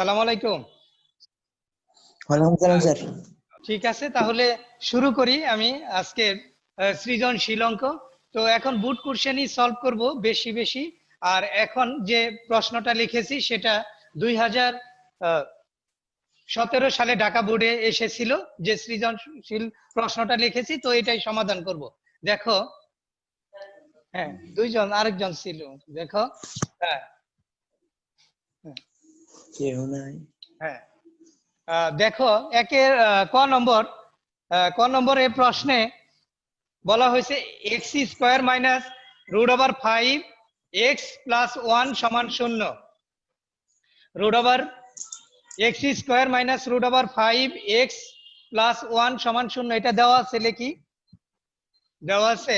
আসসালামু আলাইকুম। ওয়ালাইকুম সালাম স্যার। ঠিক আছে, তাহলে শুরু করি আমি আজকের সৃজনশীল অঙ্ক। তো এখন বুট কোশ্চেনই সলভ করব বেশি বেশি। আর এখন যে প্রশ্নটা লিখেছি সেটা 2017 সালে ঢাকা বোর্ডে এসেছিল, যে সৃজনশীল প্রশ্নটা লিখেছি, তো এটাই সমাধান করব। দেখো, হ্যাঁ আরেকজন ছিল, দেখো। হ্যাঁ কেউ নাই। হ্যাঁ দেখো, একের ক নম্বরের প্রশ্নে বলা হয়েছে x square minus root over 5 x plus 1 সমান 0। Root over x square minus root over 5 x plus 1 সমান 0, এটা দেওয়া আছে, লিখি। দেওয়া আছে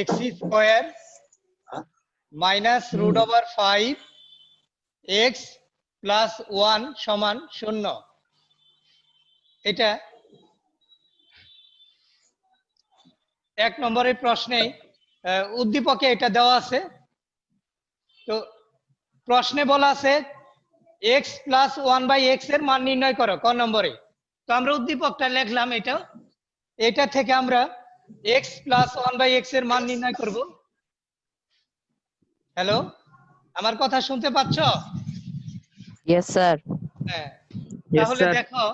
x square minus root over 5 x plus 1 সমান 0। এটা এক নম্বরের প্রশ্নে উদ্দীপকে এটা দেওয়া আছে। তো প্রশ্নে বলা আছে এক্স প্লাস 1/x এর মান নির্ণয় করো ক নম্বরে। তো আমরা উদ্দীপকটা লিখলাম, এটা থেকে আমরা এক্স প্লাস 1/x এর মান নির্ণয় করব। হ্যালো, আমার কথা শুনতে পাচ্ছ? Yes sir. হ্যাঁ, তাহলে দেখো।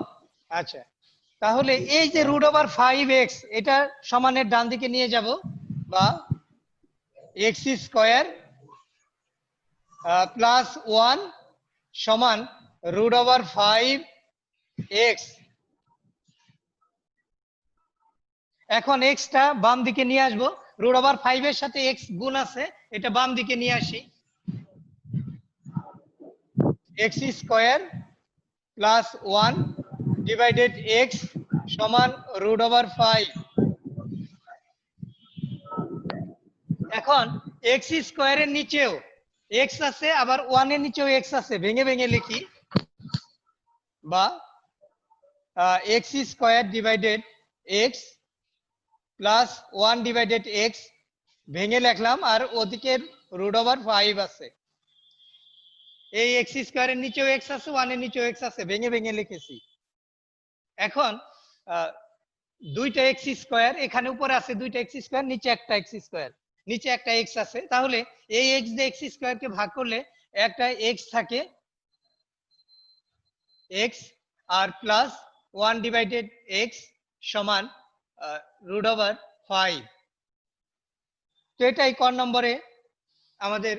আচ্ছা, তাহলে এই যে রুট ওভার 5x, এটা সমানের ডান দিকে নিয়ে যাব, বা এক্স স্কোয়ার প্লাস 1 সমান রুট ওভার 5x। এখন এক্সটা বাম দিকে নিয়ে আসবো, রুট ওভার 5 এর সাথে এক্স গুণ আছে, এটা বাম দিকে নিয়ে আসি। X square plus 1 divided x সমান রুট ওভার 5। এখন এক্স স্কোয়ারের নিচেও এক্স আছে, আবার 1 এর নিচেও এক্স আছে, ভেঙে ভেঙে লিখি, বা x square divided x plus 1 divided x ভেঙে লিখলাম, আর ওদিকে রুট ওভার 5 আছে। এই এক্স স্কোয়ারের নিচেও এক্স আছে, 1 এর নিচেও এক্স আছে, ভেঙে ভেঙে লিখেছি। এখন দুইটা এক্স স্কোয়ার এখানে উপরে আছে, দুইটা এক্স স্কোয়ার, নিচে একটা এক্স স্কোয়ার, নিচে একটা এক্স আছে। তাহলে এই এক্স দিয়ে এক্স স্কোয়ার কে ভাগ করলে একটা এক্স থাকে, এক্স, আর প্লাস 1 ডিভাইডেড এক্স সমান রুট ওভার 5। তো এটাই ক নম্বরে আমাদের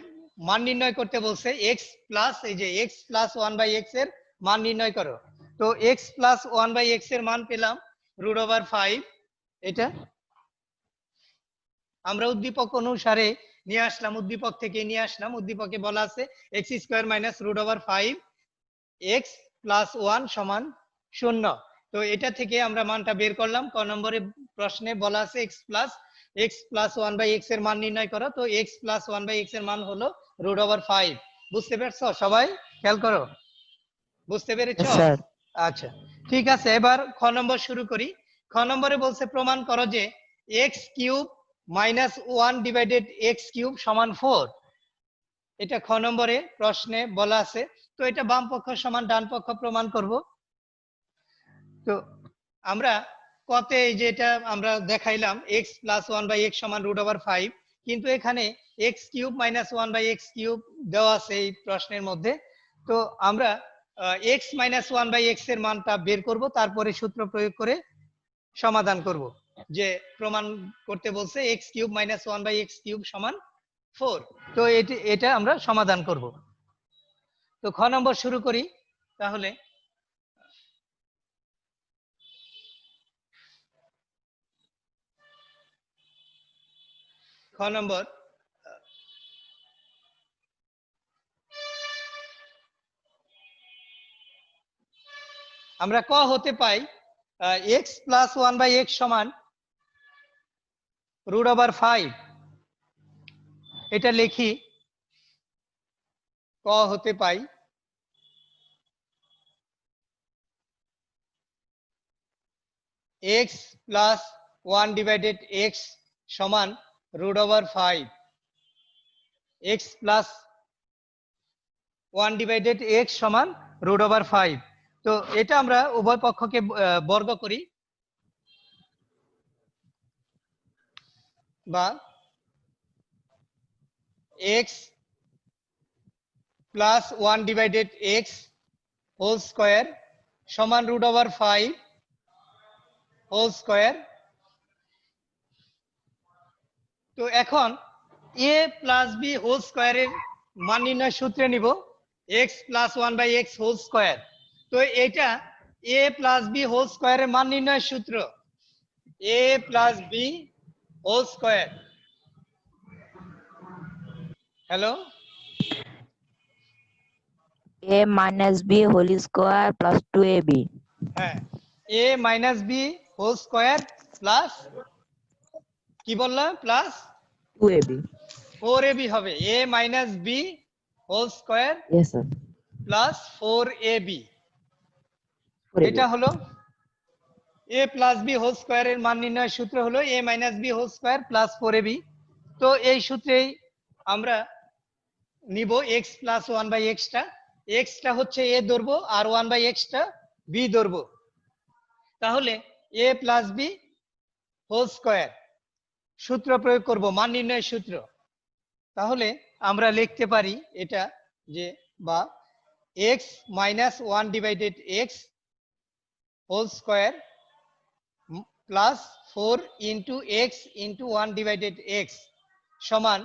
মান নির্ণয় করতে বলছে, এক্স প্লাস, এই যে এক্স প্লাস 1/x এর মান নির্ণয় করো। তো এক্স প্লাস 1/x এর মান পেলাম রুট ওভার 5। এটা আমরা উদ্দীপক অনুসারে নিয়ে আসলাম, উদ্দীপক থেকে নিয়ে আসলাম। উদ্দীপকে বলা আছে x square minus root over 5 x plus 1 সমান 0। তো এটা থেকে আমরা মানটা বের করলাম। ক নম্বরে প্রশ্নে বলা আছে এক্স প্লাস 1/x এর মান নির্ণয় করো। তো এক্স প্লাস 1/x এর মান হলো রুট ওভার 5। বুঝতে পেরেছো সবাই? খেয়াল করো, বুঝতে পেরেছো? স্যার। আচ্ছা, ঠিক আছে, এবার খ নম্বর শুরু করি। খ নম্বরে বলছে প্রমাণ করো যে x cube minus 1 divided x cube সমান 4। এটা খ নম্বরে প্রশ্নে বলা আছে। তো এটা বাম পক্ষ সমান ডান পক্ষ প্রমাণ করব। তো আমরা কতে যেটা আমরা দেখাইলাম এক্স প্লাস 1/x সমান রুট ওভার 5, কিন্তু এখানে x cube minus 1/x cube দেওয়া আছে এই প্রশ্নের মধ্যে। তো আমরা এক্স মাইনাস 1/x এর মানটা বের করব, তারপরে সূত্র প্রয়োগ করে সমাধান করব। যে প্রমাণ করতে বলছে x cube minus 1/x cube সমান 4। তো এটা আমরা সমাধান করব। তো খ নম্বর শুরু করি তাহলে। খ নম্বর, আমরা ক হতে পাই এক্স প্লাস 1/x সমান রুট ওভার 5। এটা লিখি, ক হতে পাই x প্লাস 1 ডিভাইডেড x সমান root over 5, x plus 1 divided x সমান রুট ওভার 5। তো এটা আমরা উভয় পক্ষকে বর্গ করি, বা x plus 1 divided x whole square সমান রুট ওভার 5 হোল স্কয়ার। তো এখন a প্লাস b হোল স্কয়ারের মান নির্ণয় সূত্রে নিব x plus 1 by x whole square. তো এটা a প্লাস b হোল স্কয়ারের মান নির্ণয়ের সূত্র, a plus b whole square. Hello, a minus b whole square plus 2ab হ্যাঁ, a minus b whole square plus কি বললাম, প্লাস 2ab 4ab হবে, a minus b whole square yes sir plus 4ab। 4ab এটা হলো a plus b whole স্কয়ারের মান নির্ণয়ের সূত্র হলো a minus b whole square plus 4ab। তো এই সূত্রেই আমরা নিব x প্লাস 1 বাই x টা, x টা হচ্ছে a ধরবো আর 1 বাই x টা b ধরবো। তাহলে a plus b whole square সূত্র প্রয়োগ করব, মান নির্ণয়ের সূত্র। তাহলে আমরা লিখতে পারি এটা যে, বা x minus 1 divided x whole square plus 4 into x into 1 divided x সমান,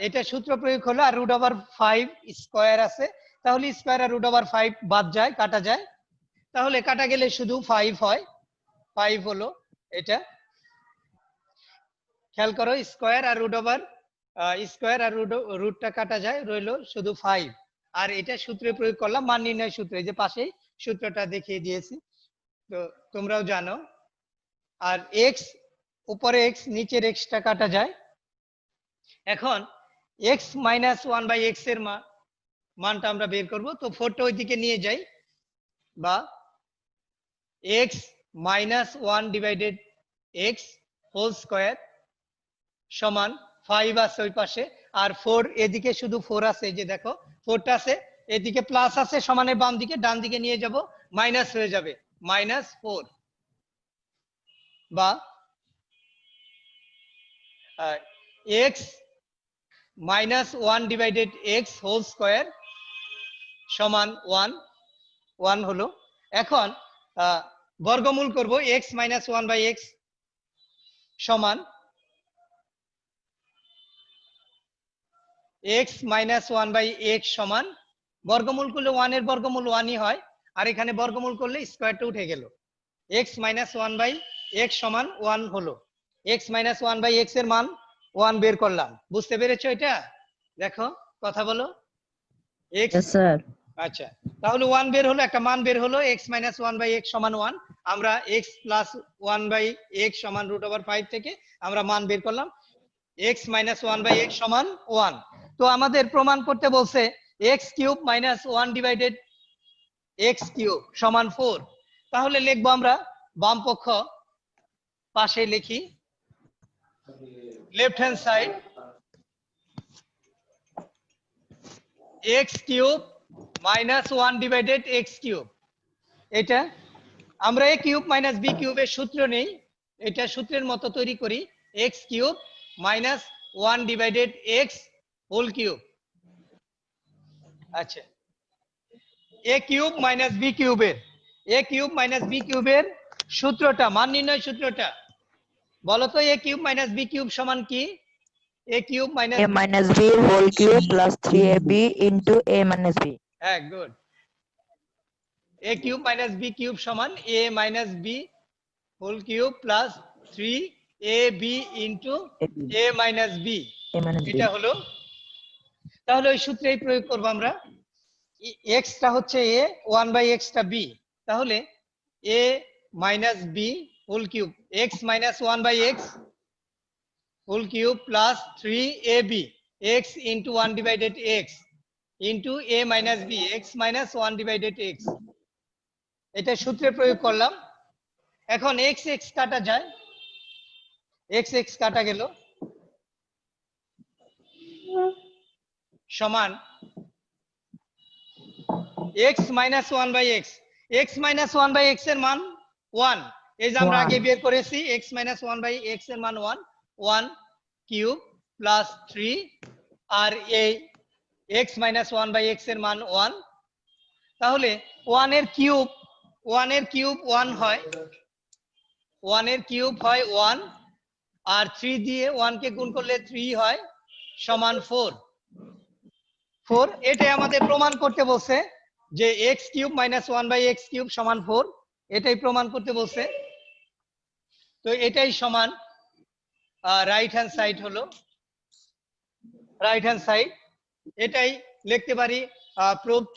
এটা সূত্র প্রয়োগ হলো, আর রুট ওভার 5 স্কয়ার আছে, তাহলে স্কয়ার আর রুট ওভার 5 বাদ যায়, কাটা যায়, তাহলে কাটা গেলে শুধু 5 হয়, 5 হলো এটা। খেয়াল করো, স্কয়ার আর রুট ওভার স্কয়ার আর রুটটা কাটা যায়, রইলো শুধু 5। আর এটা সূত্রে প্রয়োগ করলাম, মান নির্ণয় সূত্র, এই যে পাশেই সূত্রটা দেখিয়ে দিয়েছি, তো তোমরাও জানো। আর x উপরে x নিচের x টা কাটা যায়। এখন x মাইনাস 1 বাই x এর মানটা আমরা বের করব। তো 4টা ওইদিকে নিয়ে যাই, বা x minus 1 divided x whole square সমান 5 আছে ওই পাশে, আর 4 এদিকে শুধু 4 আছে, এই যে দেখো 4টা আছে, এদিকে প্লাস আছে সমানের বাম দিকে, ডান দিকে নিয়ে যাব মাইনাস হয়ে যাবে, মাইনাস 4, বা x minus 1 divided x whole square সমান 1, 1 হলো। এখন বর্গমূল করব, x মাইনাস 1 বাই x সমান x মাইনাস 1 বাই x সমান, বর্গমূল করলে 1 এর বর্গমূল 1ই হয়, আর এখানে বর্গমূল করলে স্কয়ারটা উঠে গেল, x মাইনাস 1 বাই x সমান 1 হলো। x মাইনাস 1 বাই x এর মান 1 বের করলাম, বুঝতে পেরেছো এটা? দেখো, কথা বলো। x, yes sir আচ্ছা, তাহলে 1 বের হলো, একটা মান বের হলো, x মাইনাস 1 বাই x সমান 1। আমরা x প্লাস 1 বাই x সমান রুট ওভার 5 থেকে আমরা মান বের করলাম, x মাইনাস 1 বাই x সমান 1। তো আমাদের প্রমাণ করতে বলছে x cube minus 1 divided x cube সমান 4। তাহলে লিখবো আমরা বাম পক্ষ পাশে, লিখি left hand side x cube minus 1 divided x cube. এটা আমরা a কিউব মাইনাস b কিউবের সূত্র নেই, এটা সূত্রের মতো তৈরি করি, x cube minus 1 divided x whole cube. আচ্ছা, a কিউব মাইনাস b কিউবের, a কিউব মাইনাস b কিউবের সূত্রটা, মান নির্ণয় সূত্রটা বলো তো, a cube minus b cube সমান কি? a cube minus a minus b whole cube plus 3ab into a minus b হ্যাঁ, good. a cube minus b cube সমান a minus b whole cube plus 3ab into a minus b, a minus b এটা হলো। তাহলে ওই সূত্রেই প্রয়োগ করব আমরা, x টা হচ্ছে a, 1 বাই x টা b, তাহলে a minus b whole cube, x minus 1 by x whole cube plus 3ab x into 1 divided x into a minus b x minus 1 divided x, এটা সূত্রে প্রয়োগ করলাম। এখন এক্স এক্স কাটা যায়, x x কাটা গেল, সমান x minus one by x. X minus one by x এর মান ওয়ান, এই যে আমরা আগে বের করেছি x minus one by x এর মান one, one cube plus three, আর এই x minus one by x এর মান ওয়ান। তাহলে ওয়ান এর কিউব ওয়ান হয়, ওয়ান এর কিউব হয় ওয়ান, আর থ্রি দিয়ে ওয়ান কে গুণ করলে থ্রি হয়, সমান ফোর। ফোর, এটাই আমাদের প্রমাণ করতে বলছে যে x cube minus one by x cube সমান ফোর, এটাই প্রমাণ করতে বলছে। তো এটাই সমান রাইট হ্যান্ড সাইড হলো, রাইট হ্যান্ড সাইড, এটাই লিখতে পারি প্রুভড।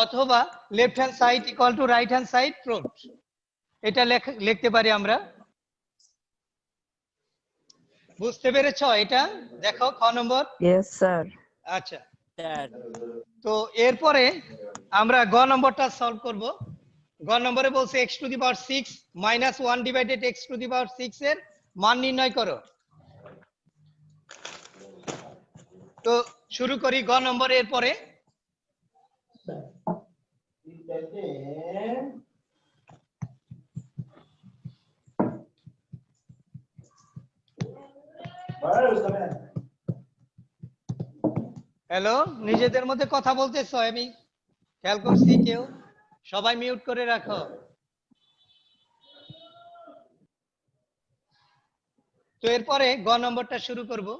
অথবা left hand side equal to right hand side proved, এটা লিখতে পারি আমরা। বুঝতে পেরেছ এটা? দেখো খ নম্বর। Yes, sir. আচ্ছা, তো এরপরে আমরা গ নম্বরটা সলভ করব। গ নম্বরে বলছে x to the power 6 minus 1 divided x to the power 6 এর মান নির্ণয় করো। তো শুরু করি গ নম্বরের পরে। হ্যালো, নিজেদের মধ্যে কথা বলতেছো, আমি খেয়াল করছি, কেউ সবাই মিউট করে রাখো। তো এরপরে গ নম্বরটা শুরু করব।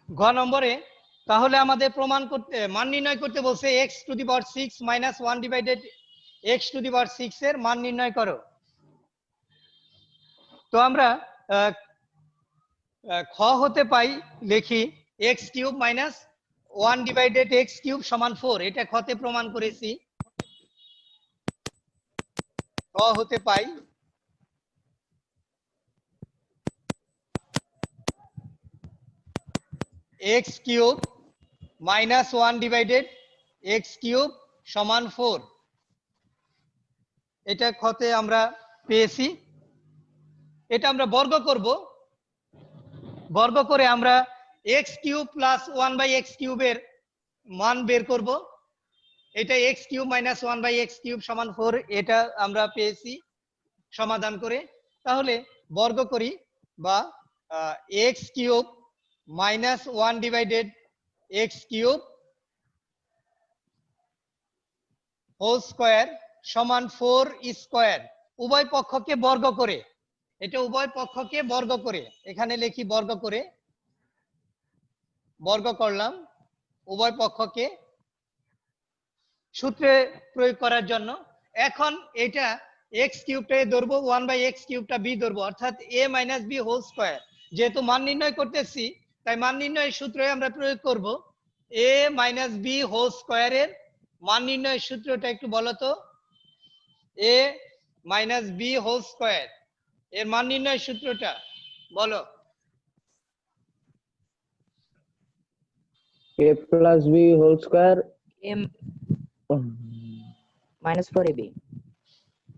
ঘ নম্বরে তাহলে আমাদের প্রমাণ করতে, মান নির্ণয় করতে বলছে x to the power 6 minus 1 divided x to the power 6 এর মান নির্ণয় করো। তো আমরা খ হতে পাই লিখি x cube minus 1 divided x cube সমান 4, এটা খতে প্রমাণ করেছি। খ হতে পাই x cube minus 1 divided x cube সমান 4, এটা খতে আমরা পেয়েছি। এটা আমরা বর্গ করব, বর্গ করে আমরা x cube plus 1 by x কিউবের মান বের করব। এটা x cube minus 1 by x cube সমান 4, এটা আমরা পেয়েছি সমাধান করে। তাহলে বর্গ করি, বা x cube minus 1 divided x cube whole square সমান 4 স্কয়ার, উভয় পক্ষকে বর্গ করে, এটা উভয় পক্ষকে বর্গ করে, এখানে লিখি বর্গ করে, বর্গ করলাম উভয় পক্ষকে সূত্রে প্রয়োগ করার জন্য। এখন এটা x কিউবটা ধরবো, 1 বাই x কিউবটা b ধরবো, অর্থাৎ a minus b whole square. যেহেতু মান নির্ণয় করতেছি তাই মান নির্ণয়ের সূত্রে আমরা প্রয়োগ করব। a মাইনাস b হোল স্কয়ারের মান নির্ণয়ের সূত্রটা একটু বলো তো। a minus b whole square এর মান নির্ণয়ের সূত্রটা বলো। a plus b whole square M minus 4ab.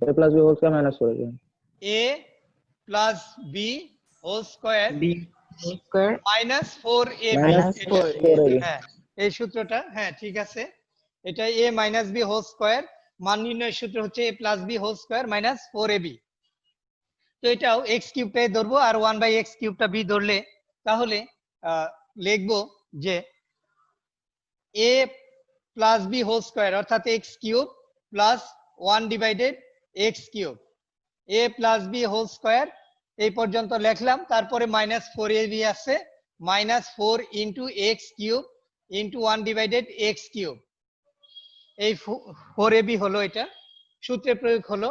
a plus b whole square minus 4ab. a plus b whole square B whole square minus 4ab, Minus 4ab. হ্যাঁ এই সূত্রটা, হ্যাঁ ঠিক আছে। এটা a minus b whole square, মান নির্ণয়ের সূত্র হচ্ছে a plus b whole square minus 4ab। তো এটাও x কিউবটাই ধরবো, আর 1 বাই x কিউবটা b ধরলে তাহলে লিখবো যে a plus b whole square অর্থাৎ x cube plus 1 divided x cube, a plus b whole square এই পর্যন্ত লিখলাম। তারপরে মাইনাস 4ab আছে, minus 4 into x cube into 1 divided x cube, এই 4ab হলো, এটা সূত্রে প্রয়োগ হলো।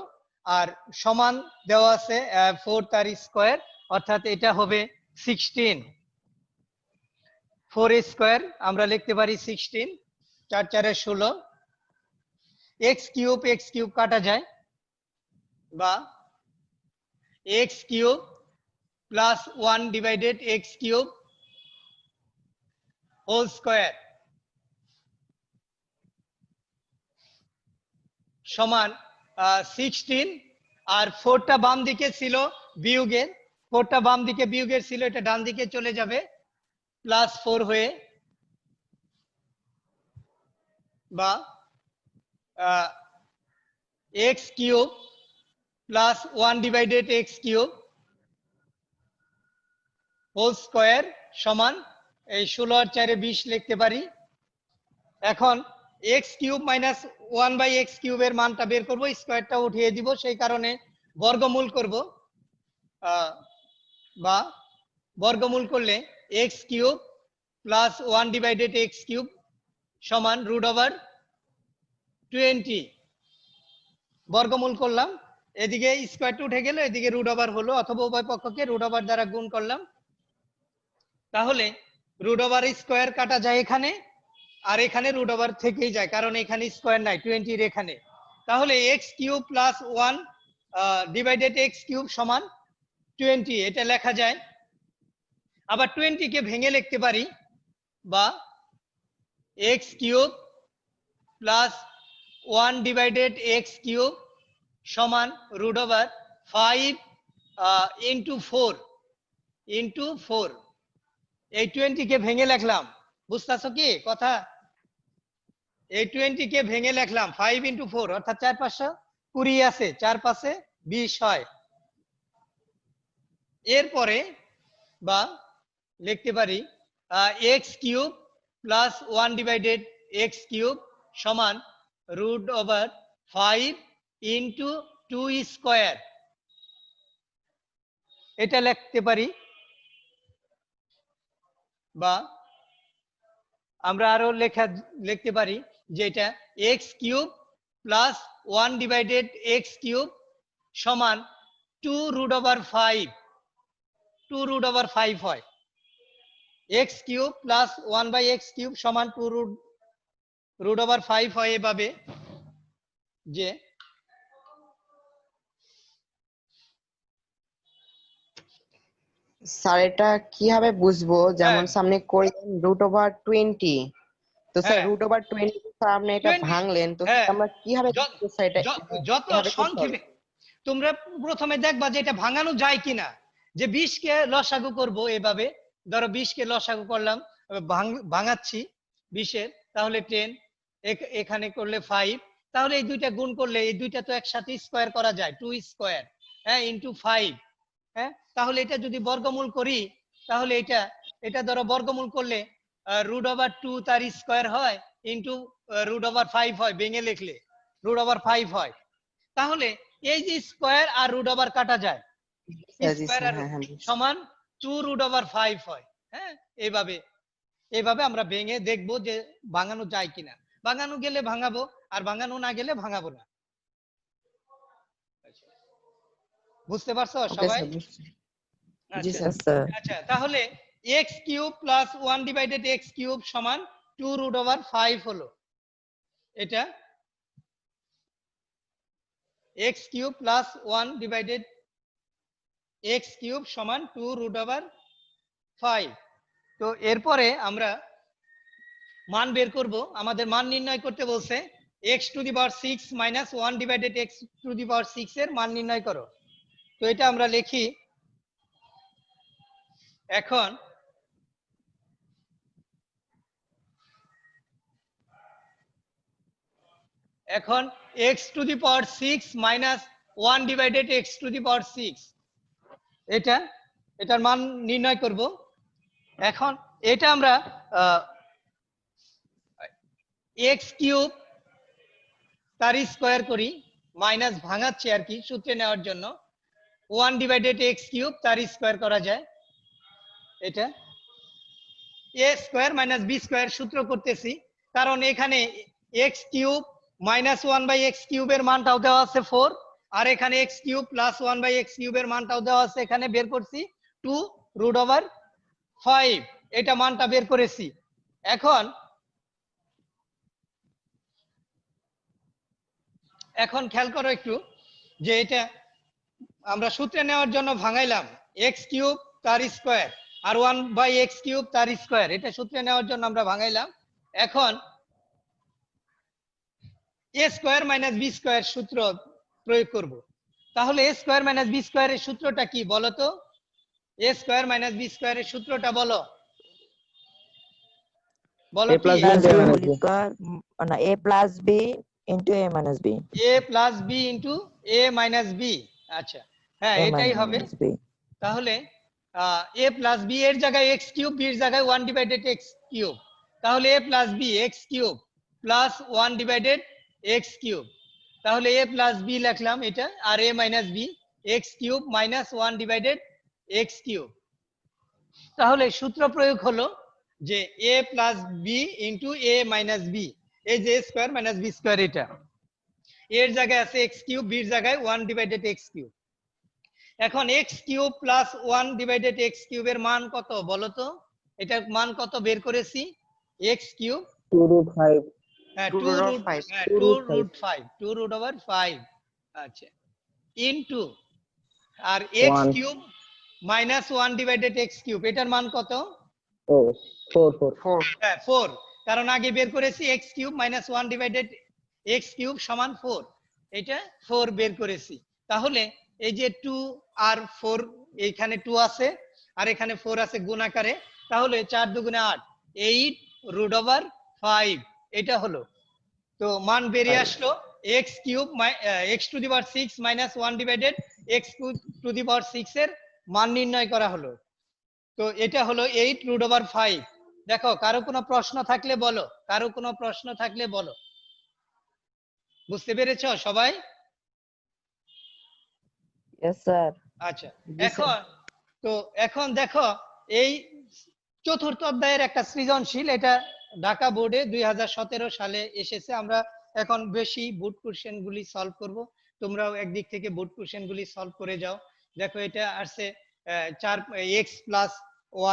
আর সমান দেওয়া আছে 4 তার স্কয়ার, অর্থাৎ এটা হবে 16। 4 স্কয়ার আমরা লিখতে পারি 16, 4 4 16। x কিউব কাটা যায়, বা x cube plus 1 divided x cube whole square সমান 16। আর 4টা বাম দিকে ছিল বিয়োগের, 4টা বাম দিকে বিয়োগের ছিল, এটা ডান দিকে চলে যাবে প্লাস 4 হয়ে, বা x cube plus 1 divided x cube whole square সমান এই 16 আর 4 20 লিখতে পারি। এখন x cube minus 1 by x কিউবের মানটা বের করব, স্কয়ারটা উঠিয়ে দিব, সেই কারণে বর্গমূল করব, বা বর্গমূল করলে x cube plus 1 divided x cube সমান রুট ওভার 20। বর্গমূল করলাম, এদিকে স্কয়ারটা উঠে গেল, এদিকে রুট ওভার হলো, অথবা উভয় পক্ষকে রুট ওভার দ্বারা গুণ করলাম। তাহলে রুট ওভার স্কয়ার কাটা যায় এখানে, আর এখানে রুট ওভার থেকেই যায়, কারণ এখানে স্কয়ার নাই 20 এখানে। তাহলে x cube plus 1 divided x cube সমান 20, এটা লেখা যায়। আবার 20 কে ভেঙে লিখতে পারি, বা x cube plus 1 divided x cube সমান রুট ওভার 5 ইন্টু 4 এই 20 কে ভেঙে লিখলাম, বুঝতেছো কি কথা? এই 20 কে ভেঙে লিখলাম 5 ইন্টু 4, অর্থাৎ 4 5 20 আছে, 4 5 20 হয়। এরপরে বা লিখতে পারি x cube plus 1 divided x cube সমান রুট ওভার 5 ইন্টু 2 স্কয়ার, এটা লিখতে পারি। বা আমরা আরো লিখতে পারি যে এটা x cube plus 1 divided x cube সমান 2 রুট ওভার 5, 2 রুট ওভার 5 হয়। x cube plus 1 by x cube সমান 2 রুট ওভার 5 হয়, এভাবে যে স্যার এটা কিভাবে বুঝবো? যেমন হ্যাঁ সামনে করলেন √20, তো স্যার হ্যাঁ √20 স্যার আপনি এটা 20, ভাঙলেন, তো হ্যাঁ আমরা কিভাবে যত বুঝবো স্যার এটা যত কিভাবে করতে হবে? সংক্ষেপে তোমরা প্রথমে দেখবা যে এটা ভাঙানো যায় কিনা। যে 20 কে লসাগু করব, এভাবে ধরো 20 কে লসাগু করলাম, ভাঙাচ্ছি 20 এর, তাহলে 10, এখানে করলে 5, তাহলে এই দুইটা গুণ করলে এই দুইটা তো একসাথে স্কয়ার করা যায়, 2 স্কয়ার, হ্যাঁ, ইনটু 5। হ্যাঁ, তাহলে এটা যদি বর্গমূল করি, তাহলে এটা ধরো বর্গমূল করলে রুট ওভার 2 তার স্কয়ার হয়, ইনটু রুট ওভার 5 হয়, ভেঙে লিখলে রুট ওভার 5 হয়। তাহলে এই যে স্কয়ার আর রুট ওভার কাটা যায়, জি স্কয়ার স্যার, আর হ্যাঁ হ্যাঁ বুঝছি। সমান 2 রুট ওভার 5 হয়। হ্যাঁ, এইভাবে আমরা ভেঙে দেখবো যে ভাঙানো যায় কিনা। ভাঙানো গেলে ভাঙাবো, আর ভাঙানো না গেলে ভাঙাবো না। বুঝতে পারছো ওকে সবাই? স্যার, বুঝছি। জি আচ্ছা স্যার। স্যার। আচ্ছা, তাহলে x cube plus 1 divided x cube সমান 2 রুট ওভার 5 হলো। এটা x cube plus 1 divided x cube সমান 2 রুট ওভার 5। তো এরপরে আমরা মান বের করব। আমাদের মান নির্ণয় করতে বলছে x to the power 6 minus 1 divided x to the power 6 এর মান নির্ণয় করো। তো এটা আমরা লিখি। এখন x to the power 6 minus 1 divided x to the power 6, এটার মান নির্ণয় করব। এখন এটা আমরা x কিউব তার স্কয়ার করি, মাইনাস ভাঙাচ্ছি আর কি সূত্রে নেওয়ার জন্য। 1 ডিভাইডেড x কিউব তার স্কয়ার করা যায়, এটা a square minus b square সূত্র করতেছি, কারণ এখানে x cube minus 1 by x কিউবের মানটাও দেওয়া আছে 4, আর এখানে এক্স কিউব প্লাস 1/x কিউবের মানটাও দেওয়া আছে, এখানে বের করছি 2√5, এটা মানটা বের করেছি। এখন খেয়াল করো একটু যে এটা আমরা সূত্রে নেওয়ার জন্য ভাঙাইলাম এক্স কিউব তার স্কোয়ার আর 1/x কিউব তার স্কোয়ার, এটা সূত্রে নেওয়ার জন্য আমরা ভাঙাইলাম। এখন এ স্কোয়ার মাইনাস বি স্কোয়ার সূত্র প্রয়োগ করব। তাহলে এ স্কোয়ার মাইনাস বি স্কোয়ারের সূত্রটা কি বলো তো? এ স্কোয়ার মাইনাস বি স্কোয়ারের সূত্রটা বলো, বলো A কি? plus B plus into b A minus whole B. square না a plus b into a minus b a plus b into a minus b. আচ্ছা, হ্যাঁ a এটাই হবে। minus b তাহলে এ প্লাস বি এর জায়গায় x cube, B এর জায়গায় 1/x কিউব, তাহলে a plus b x cube plus 1/x cube. তাহলে এ প্লাস বি লিখলাম এটা, আর a minus b x cube minus 1/x cube. তাহলে সূত্র প্রয়োগ হলো যে a plus b into a minus b, এই যে স্কোয়ার মাইনাস বি স্কোয়ার, এটা এর জায়গায় আছে এক্স কিউব, বির জায়গায় 1/x কিউব। এখন এক্স কিউব প্লাস 1/x কিউবের মান কত বলো তো? এটার মান কত বের করেছি? X cube 2√5. হ্যাঁ 2√5 2√5 আচ্ছা ইনটু আর x 1. Cube minus 1/x cube, এটার মান কত? Oh, 4. 4 হ্যাঁ 4, কারণ আগে বের করেছি x cube minus 1/x cube সমান 4, এটা 4 বের করেছি। তাহলে এই যে 2 আর 4, এইখানে 2 আছে আর এখানে 4 আছে গুণ আকারে, তাহলে 4 দুগুণে 8, 8√5 এটা হলো। তো মান বেরিয়ে আসলো x cube x to the power 6 minus 1/x to the power 6 এর মান নির্ণয় করা হলো। তো এটা হলো 8√5। দেখো কারো কোনো প্রশ্ন থাকলে বলো, কারো কোনো প্রশ্ন থাকলে বলো। বুঝতে পেরেছো সবাই? yes sir আচ্ছা, জি স্যার এখন দেখো এই চতুর্থ অধ্যায়ের একটা সৃজনশীল, এটা ঢাকা বোর্ডে 2017 সালে এসেছে। আমরা এখন বেশি বোর্ড কোশ্চেন গুলি সলভ করব, তোমরাও একদিক থেকে বোর্ড কোশ্চেন গুলি সলভ করে যাও। দেখো এটা আসছে 4x প্লাস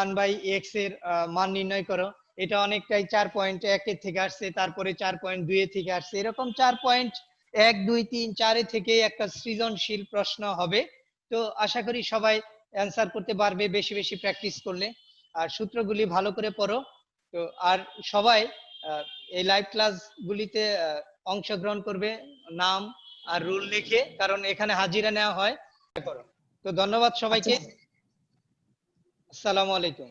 1/x এর মান নির্ণয় করো, এটা অনেকটাই 4.1 এর থেকে আসছে, তারপরে 4.2 এর থেকে আসছে, এরকম 4.1 2 3 4 এর থেকে একটা সৃজনশীল প্রশ্ন হবে। তো আশা করি সবাই অ্যান্সার করতে পারবে বেশি বেশি প্র্যাকটিস করলে, আর সূত্রগুলি ভালো করে পড়ো। তো আর সবাই এই লাইভ ক্লাস গুলিতে অংশগ্রহণ করবে নাম আর রুল লিখে, কারণ এখানে হাজিরা নেওয়া হয়। করো। তো ধন্যবাদ সবাইকে, আচ্ছা আসসালামু আলাইকুম।